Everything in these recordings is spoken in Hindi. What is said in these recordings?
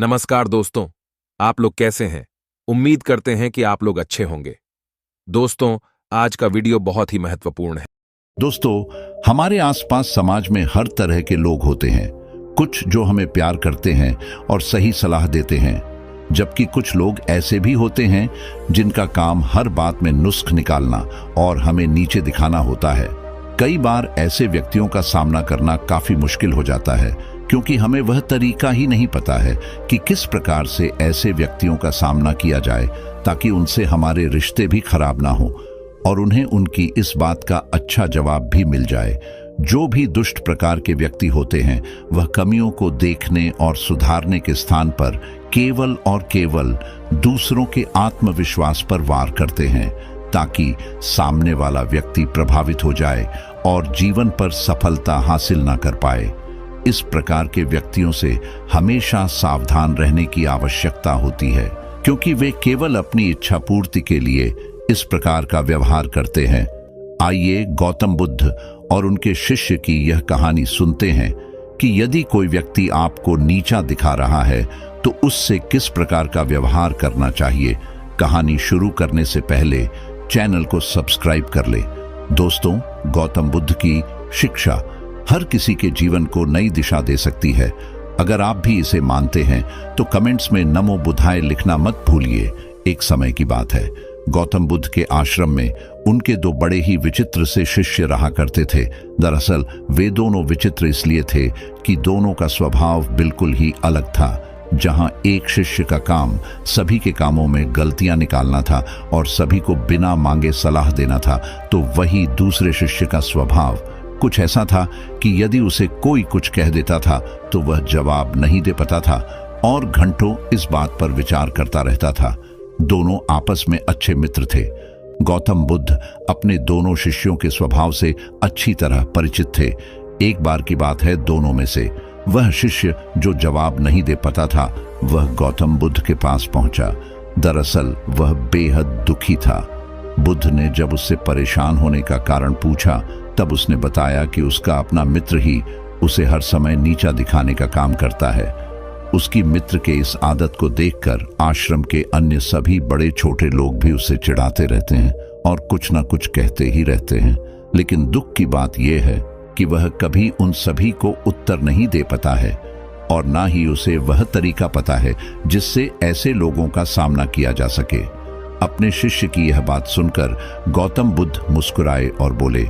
नमस्कार दोस्तों, आप लोग कैसे हैं? उम्मीद करते हैं कि आप लोग अच्छे होंगे। दोस्तों, आज का वीडियो बहुत ही महत्वपूर्ण है। दोस्तों, हमारे आसपास समाज में हर तरह के लोग होते हैं। कुछ जो हमें प्यार करते हैं और सही सलाह देते हैं, जबकि कुछ लोग ऐसे भी होते हैं जिनका काम हर बात में नुस्ख निकालना और हमें नीचे दिखाना होता है। कई बार ऐसे व्यक्तियों का सामना करना काफी मुश्किल हो जाता है, क्योंकि हमें वह तरीका ही नहीं पता है कि किस प्रकार से ऐसे व्यक्तियों का सामना किया जाए ताकि उनसे हमारे रिश्ते भी खराब ना हो और उन्हें उनकी इस बात का अच्छा जवाब भी मिल जाए। जो भी दुष्ट प्रकार के व्यक्ति होते हैं, वह कमियों को देखने और सुधारने के स्थान पर केवल और केवल दूसरों के आत्मविश्वास पर वार करते हैं, ताकि सामने वाला व्यक्ति प्रभावित हो जाए और जीवन पर सफलता हासिल ना कर पाए। इस प्रकार के व्यक्तियों से हमेशा सावधान रहने की आवश्यकता होती है, क्योंकि वे केवल अपनी इच्छा पूर्ति के लिए इस प्रकार का व्यवहार करते हैं। आइए गौतम बुद्ध और उनके शिष्य की यह कहानी सुनते हैं कि यदि कोई व्यक्ति आपको नीचा दिखा रहा है तो उससे किस प्रकार का व्यवहार करना चाहिए। कहानी शुरू करने से पहले चैनल को सब्सक्राइब कर ले। दोस्तों, गौतम बुद्ध की शिक्षा हर किसी के जीवन को नई दिशा दे सकती है। अगर आप भी इसे मानते हैं तो कमेंट्स में नमो बुद्धाय लिखना मत भूलिए। एक समय की बात है, गौतम बुद्ध के आश्रम में उनके दो बड़े ही विचित्र से शिष्य रहा करते थे। दरअसल वे दोनों विचित्र इसलिए थे कि दोनों का स्वभाव बिल्कुल ही अलग था। जहां एक शिष्य का काम सभी के कामों में गलतियां निकालना था और सभी को बिना मांगे सलाह देना था, तो वही दूसरे शिष्य का स्वभाव कुछ ऐसा था कि यदि उसे कोई कुछ कह देता था तो वह जवाब नहीं दे पाता था और घंटों इस बात पर विचार करता रहता था। दोनों आपस में अच्छे मित्र थे। गौतम बुद्ध अपने दोनों शिष्यों के स्वभाव से अच्छी तरह परिचित थे। एक बार की बात है, दोनों में से वह शिष्य जो जवाब नहीं दे पाता था, वह गौतम बुद्ध के पास पहुंचा। दरअसल वह बेहद दुखी था। बुद्ध ने जब उससे परेशान होने का कारण पूछा, तब उसने बताया कि उसका अपना मित्र ही उसे हर समय नीचा दिखाने का काम करता है। उसकी मित्र के इस आदत को देखकर आश्रम के अन्य सभी बड़े छोटे लोग भी उससे चिढ़ाते रहते हैं और कुछ ना कुछ कहते ही रहते हैं। लेकिन दुख की बात यह है कि वह कभी उन सभी को उत्तर नहीं दे पाता है और ना ही उसे वह तरीका पता है जिससे ऐसे लोगों का सामना किया जा सके। अपने शिष्य की यह बात सुनकर गौतम बुद्ध मुस्कुराए और बोले,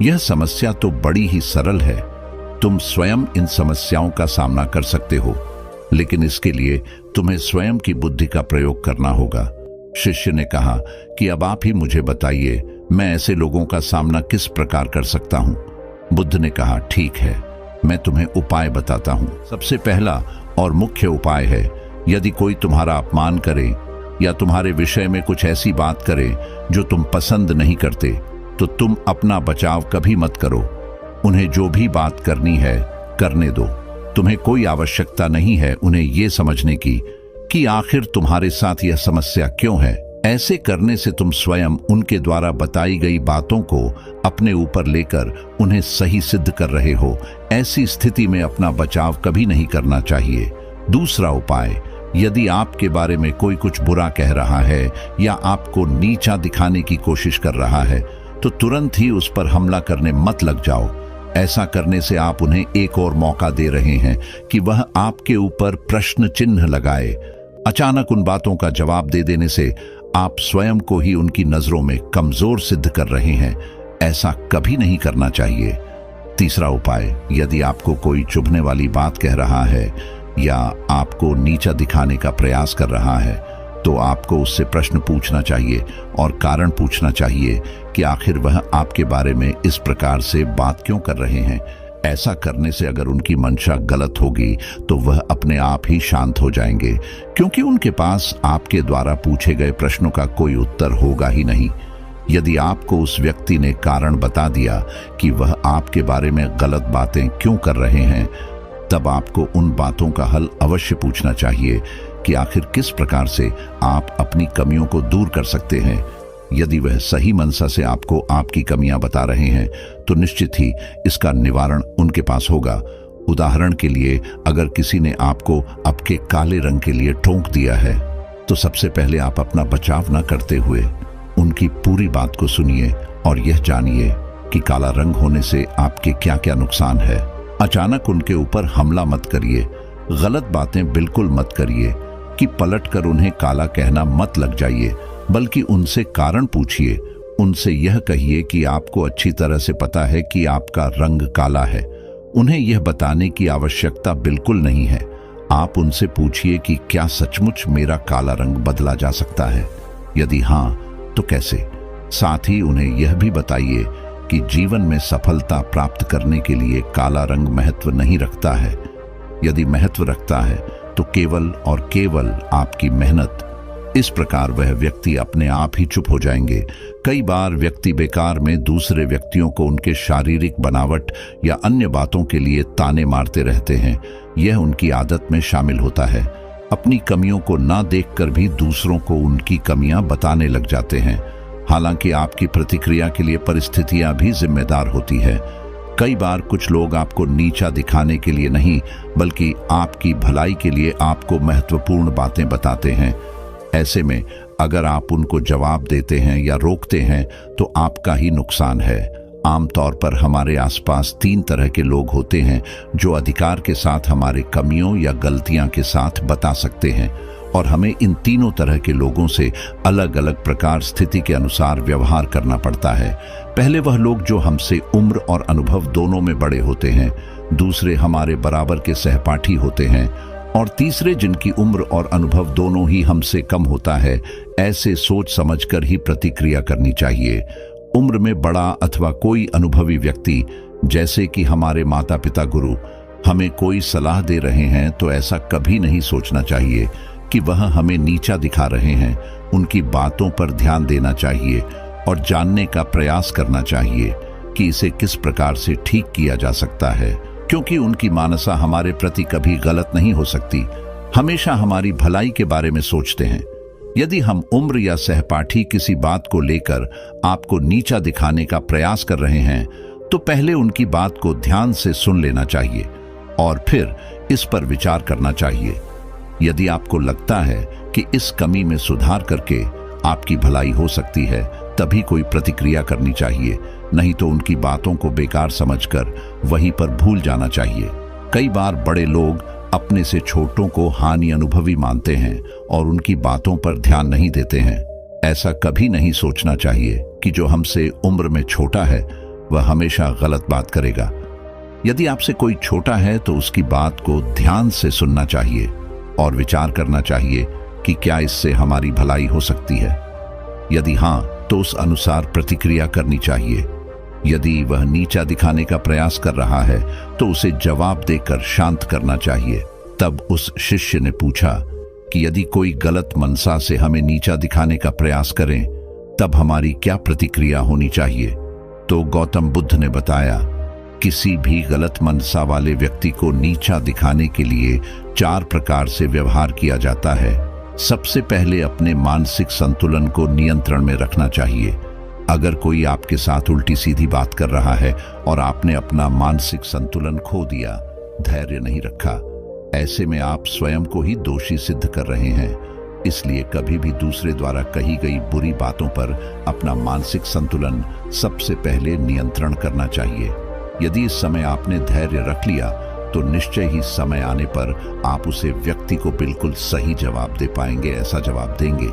यह समस्या तो बड़ी ही सरल है। तुम स्वयं इन समस्याओं का सामना कर सकते हो, लेकिन इसके लिए तुम्हें स्वयं की बुद्धि का प्रयोग करना होगा। शिष्य ने कहा कि अब आप ही मुझे बताइए, मैं ऐसे लोगों का सामना किस प्रकार कर सकता हूं। बुद्ध ने कहा, ठीक है, मैं तुम्हें उपाय बताता हूं। सबसे पहला और मुख्य उपाय है, यदि कोई तुम्हारा अपमान करे या तुम्हारे विषय में कुछ ऐसी बात करे जो तुम पसंद नहीं करते, तो तुम अपना बचाव कभी मत करो। उन्हें जो भी बात करनी है करने दो। तुम्हें कोई आवश्यकता नहीं है उन्हें यह समझने की कि आखिर तुम्हारे साथ यह समस्या क्यों है। ऐसे करने से तुम स्वयं उनके द्वारा बताई गई बातों को अपने ऊपर लेकर उन्हें सही सिद्ध कर रहे हो। ऐसी स्थिति में अपना बचाव कभी नहीं करना चाहिए। दूसरा उपाय, यदि आपके बारे में कोई कुछ बुरा कह रहा है या आपको नीचा दिखाने की कोशिश कर रहा है, तो तुरंत ही उस पर हमला करने मत लग जाओ। ऐसा करने से आप उन्हें एक और मौका दे रहे हैं कि वह आपके ऊपर प्रश्न चिन्ह लगाए। अचानक उन बातों का जवाब दे देने से आप स्वयं को ही उनकी नजरों में कमजोर सिद्ध कर रहे हैं। ऐसा कभी नहीं करना चाहिए। तीसरा उपाय, यदि आपको कोई चुभने वाली बात कह रहा है या आपको नीचा दिखाने का प्रयास कर रहा है, तो आपको उससे प्रश्न पूछना चाहिए और कारण पूछना चाहिए कि आखिर वह आपके बारे में इस प्रकार से बात क्यों कर रहे हैं। ऐसा करने से अगर उनकी मंशा गलत होगी तो वह अपने आप ही शांत हो जाएंगे, क्योंकि उनके पास आपके द्वारा पूछे गए प्रश्नों का कोई उत्तर होगा ही नहीं। यदि आपको उस व्यक्ति ने कारण बता दिया कि वह आपके बारे में गलत बातें क्यों कर रहे हैं, तब आपको उन बातों का हल अवश्य पूछना चाहिए कि आखिर किस प्रकार से आप अपनी कमियों को दूर कर सकते हैं। यदि वह सही मनसा से आपको आपकी कमियां बता रहे हैं तो निश्चित ही इसका निवारण उनके पास होगा उदाहरण के लिए, अगर किसी ने आपको आपके काले रंग के लिए टोक दिया है, तो सबसे पहले आप अपना बचाव न करते हुए उनकी पूरी बात को सुनिए और यह जानिए कि काला रंग होने से आपके क्या क्या नुकसान है। अचानक उनके ऊपर हमला मत करिए, गलत बातें बिल्कुल मत करिए कि पलटकर उन्हें काला कहना मत लग जाइए, बल्कि उनसे कारण पूछिए। उनसे यह कहिए कि आपको अच्छी तरह से पता है कि आपका रंग काला है। उन्हें यह बताने की आवश्यकता बिल्कुल नहीं है। आप उनसे पूछिए कि क्या सचमुच मेरा काला रंग बदला जा सकता है? यदि हाँ, तो कैसे? साथ ही उन्हें यह भी बताइए कि जीवन में सफलता प्राप्त करने के लिए काला रंग महत्व नहीं रखता है। यदि महत्व रखता है तो केवल और केवल आपकी मेहनत। इस प्रकार वह व्यक्ति अपने आप ही चुप हो जाएंगे। कई बार व्यक्ति बेकार में दूसरे व्यक्तियों को उनके शारीरिक बनावट या अन्य बातों के लिए ताने मारते रहते हैं। यह उनकी आदत में शामिल होता है। अपनी कमियों को ना देखकर भी दूसरों को उनकी कमियां बताने लग जाते हैं। हालांकि आपकी प्रतिक्रिया के लिए परिस्थितियां भी जिम्मेदार होती है। कई बार कुछ लोग आपको नीचा दिखाने के लिए नहीं, बल्कि आपकी भलाई के लिए आपको महत्वपूर्ण बातें बताते हैं। ऐसे में अगर आप उनको जवाब देते हैं या रोकते हैं तो आपका ही नुकसान है। आमतौर पर हमारे आसपास 3 तरह के लोग होते हैं जो अधिकार के साथ हमारे कमियों या गलतियां के साथ बता सकते हैं, और हमें इन तीनों तरह के लोगों से अलग अलग प्रकार स्थिति के अनुसार व्यवहार करना पड़ता है। पहले वह लोग जो हमसे उम्र और अनुभव दोनों में बड़े होते हैं, दूसरे हमारे बराबर के सहपाठी होते हैं, और तीसरे जिनकी उम्र और अनुभव दोनों ही हमसे कम होता है। ऐसे सोच समझकर ही प्रतिक्रिया करनी चाहिए। उम्र में बड़ा अथवा कोई अनुभवी व्यक्ति, जैसे कि हमारे माता पिता, गुरु, हमें कोई सलाह दे रहे हैं तो ऐसा कभी नहीं सोचना चाहिए कि वह हमें नीचा दिखा रहे हैं। उनकी बातों पर ध्यान देना चाहिए और जानने का प्रयास करना चाहिए कि इसे किस प्रकार से ठीक किया जा सकता है, क्योंकि उनकी मानसा हमारे प्रति कभी गलत नहीं हो सकती। हमेशा हमारी भलाई के बारे में सोचते हैं। यदि हम उम्र या सहपाठी किसी बात को लेकर आपको नीचा दिखाने का प्रयास कर रहे हैं, तो पहले उनकी बात को ध्यान से सुन लेना चाहिए और फिर इस पर विचार करना चाहिए। यदि आपको लगता है कि इस कमी में सुधार करके आपकी भलाई हो सकती है, तभी कोई प्रतिक्रिया करनी चाहिए, नहीं तो उनकी बातों को बेकार समझकर वहीं पर भूल जाना चाहिए। कई बार बड़े लोग अपने से छोटों को हानि अनुभवी मानते हैं और उनकी बातों पर ध्यान नहीं देते हैं। ऐसा कभी नहीं सोचना चाहिए कि जो हमसे उम्र में छोटा है वह हमेशा गलत बात करेगा। यदि आपसे कोई छोटा है तो उसकी बात को ध्यान से सुनना चाहिए और विचार करना चाहिए कि क्या इससे हमारी भलाई हो सकती है। यदि हाँ, तो उस अनुसार प्रतिक्रिया करनी चाहिए। यदि वह नीचा दिखाने का प्रयास कर रहा है तो उसे जवाब देकर शांत करना चाहिए। तब उस शिष्य ने पूछा कि यदि कोई गलत मनसा से हमें नीचा दिखाने का प्रयास करें, तब हमारी क्या प्रतिक्रिया होनी चाहिए? तो गौतम बुद्ध ने बताया, किसी भी गलत मनसा वाले व्यक्ति को नीचा दिखाने के लिए 4 प्रकार से व्यवहार किया जाता है। सबसे पहले अपने मानसिक संतुलन को नियंत्रण में रखना चाहिए। अगर कोई आपके साथ उल्टी सीधी बात कर रहा है और आपने अपना मानसिक संतुलन खो दिया, धैर्य नहीं रखा, ऐसे में आप स्वयं को ही दोषी सिद्ध कर रहे हैं। इसलिए कभी भी दूसरे द्वारा कही गई बुरी बातों पर अपना मानसिक संतुलन सबसे पहले नियंत्रण करना चाहिए। यदि इस समय आपने धैर्य रख लिया तो निश्चय ही समय आने पर आप उसे व्यक्ति को बिल्कुल सही जवाब दे पाएंगे। ऐसा जवाब देंगे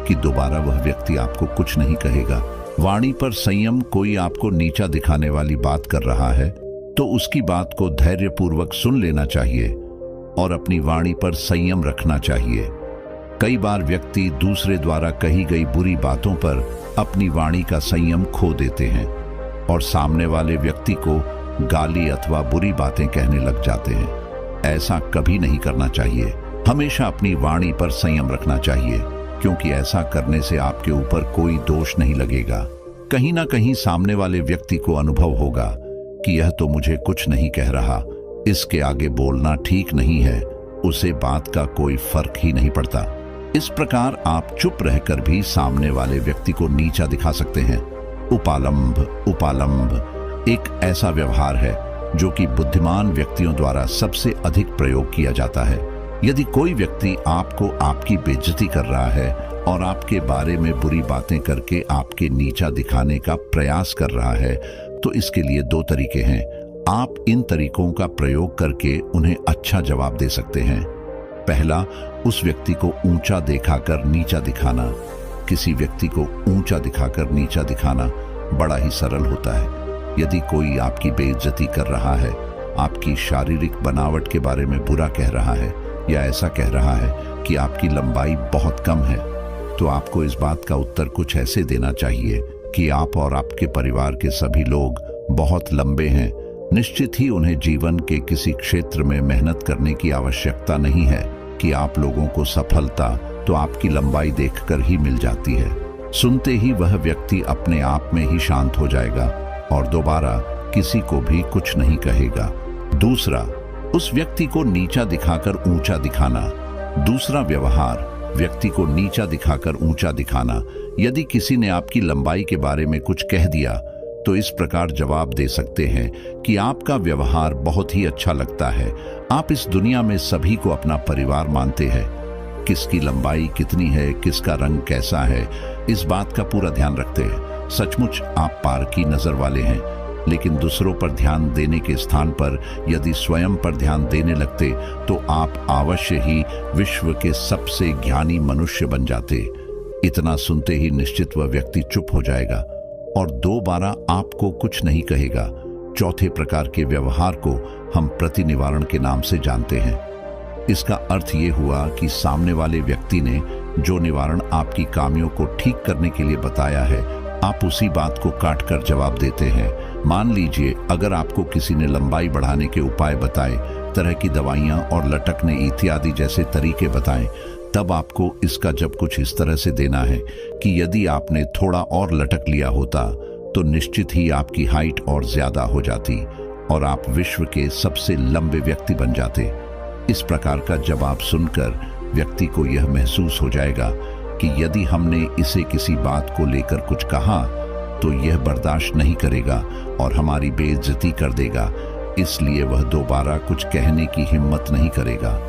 कि दोबारा वह व्यक्ति आपको कुछ नहीं कहेगा। वाणी पर संयम। कोई आपको नीचा दिखाने वाली बात कर रहा है तो उसकी बात को धैर्यपूर्वक सुन लेना चाहिए और अपनी वाणी पर संयम रखना चाहिए। कई बार व्यक्ति दूसरे द्वारा कही गई बुरी बातों पर अपनी वाणी का संयम खो देते हैं और सामने वाले व्यक्ति को गाली अथवा बुरी बातें कहने लग जाते हैं। ऐसा कभी नहीं करना चाहिए। हमेशा अपनी वाणी पर संयम रखना चाहिए, क्योंकि ऐसा करने से आपके ऊपर कोई दोष नहीं लगेगा। कहीं ना कहीं सामने वाले व्यक्ति को अनुभव होगा कि यह तो मुझे कुछ नहीं कह रहा, इसके आगे बोलना ठीक नहीं है, उसे बात का कोई फर्क ही नहीं पड़ता। इस प्रकार आप चुप रहकर भी सामने वाले व्यक्ति को नीचा दिखा सकते हैं। उपालंभ एक ऐसा व्यवहार है जो कि बुद्धिमान व्यक्तियों द्वारा सबसे अधिक प्रयोग किया जाता है। यदि कोई व्यक्ति आपको आपकी बेइज्जती कर रहा है और आपके बारे में बुरी बातें करके आपके नीचा दिखाने का प्रयास कर रहा है, तो इसके लिए दो तरीके हैं। आप इन तरीकों का प्रयोग करके उन्हें अच्छा जवाब दे सकते हैं। पहला, उस व्यक्ति को ऊंचा दिखाकर नीचा दिखाना। किसी व्यक्ति को ऊंचा दिखाकर नीचा दिखाना बड़ा ही सरल होता है। यदि कोई आपकी बेइज्जती कर रहा है, आपकी शारीरिक बनावट के बारे में बुरा कह रहा है या ऐसा कह रहा है कि आपकी लंबाई बहुत कम है, तो आपको इस बात का उत्तर कुछ ऐसे देना चाहिए कि आप और आपके परिवार के सभी लोग बहुत लंबे हैं। निश्चित ही उन्हें जीवन के किसी क्षेत्र में मेहनत करने की आवश्यकता नहीं है कि आप लोगों को सफलता तो आपकी लंबाई देखकर ही मिल जाती है। सुनते ही वह व्यक्ति अपने आप में ही शांत हो जाएगा और दोबारा किसी को भी कुछ नहीं कहेगा। दूसरा, उस व्यक्ति को नीचा दिखाकर ऊंचा दिखाना। दूसरा व्यवहार, व्यक्ति को नीचा दिखाकर ऊंचा दिखाना। यदि किसी ने आपकी लंबाई के बारे में कुछ कह दिया, तो इस प्रकार जवाब दे सकते हैं कि आपका व्यवहार बहुत ही अच्छा लगता है। आप इस दुनिया में सभी को अपना परिवार मानते हैं। किसकी लंबाई कितनी है, किसका रंग कैसा है, इस बात का पूरा ध्यान रखते हैं। सचमुच आप पार की नजर वाले हैं, लेकिन दूसरों पर ध्यान देने के स्थान पर यदि स्वयं पर ध्यान देने लगते तो आप अवश्य ही विश्व के सबसे ज्ञानी मनुष्य बन जाते। इतना सुनते ही निश्चित वह व्यक्ति चुप हो जाएगा और दोबारा आपको कुछ नहीं कहेगा। चौथे प्रकार के व्यवहार को हम प्रतिनिवारण के नाम से जानते हैं। इसका अर्थ ये हुआ कि सामने वाले व्यक्ति ने जो निवारण आपकी खामियों को ठीक करने के लिए बताया है, आप उसी बात को काट कर जवाब देते हैं। मान लीजिए, अगर आपको किसी ने लंबाई बढ़ाने के उपाय बताए, तरह की दवाइयां और लटकने इत्यादि जैसे तरीके बताएं, तब आपको इसका जब कुछ इस तरह से देना है कि यदि आपने थोड़ा और लटक लिया होता तो निश्चित ही आपकी हाइट और ज्यादा हो जाती और आप विश्व के सबसे लंबे व्यक्ति बन जाते। इस प्रकार का जवाब सुनकर व्यक्ति को यह महसूस हो जाएगा कि यदि हमने इसे किसी बात को लेकर कुछ कहा तो यह बर्दाश्त नहीं करेगा और हमारी बेइज्जती कर देगा, इसलिए वह दोबारा कुछ कहने की हिम्मत नहीं करेगा।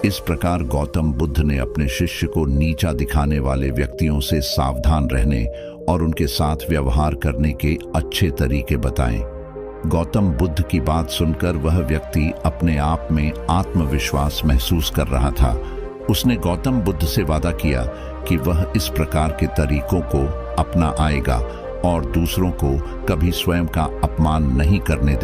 इस प्रकार गौतम बुद्ध ने अपने शिष्य को नीचा दिखाने वाले व्यक्तियों से सावधान रहने और उनके साथ व्यवहार करने के अच्छे तरीके बताए। गौतम बुद्ध की बात सुनकर वह व्यक्ति अपने आप में आत्मविश्वास महसूस कर रहा था। उसने गौतम बुद्ध से वादा किया कि वह इस प्रकार के तरीकों को अपना आएगा और दूसरों को कभी स्वयं का अपमान नहीं करने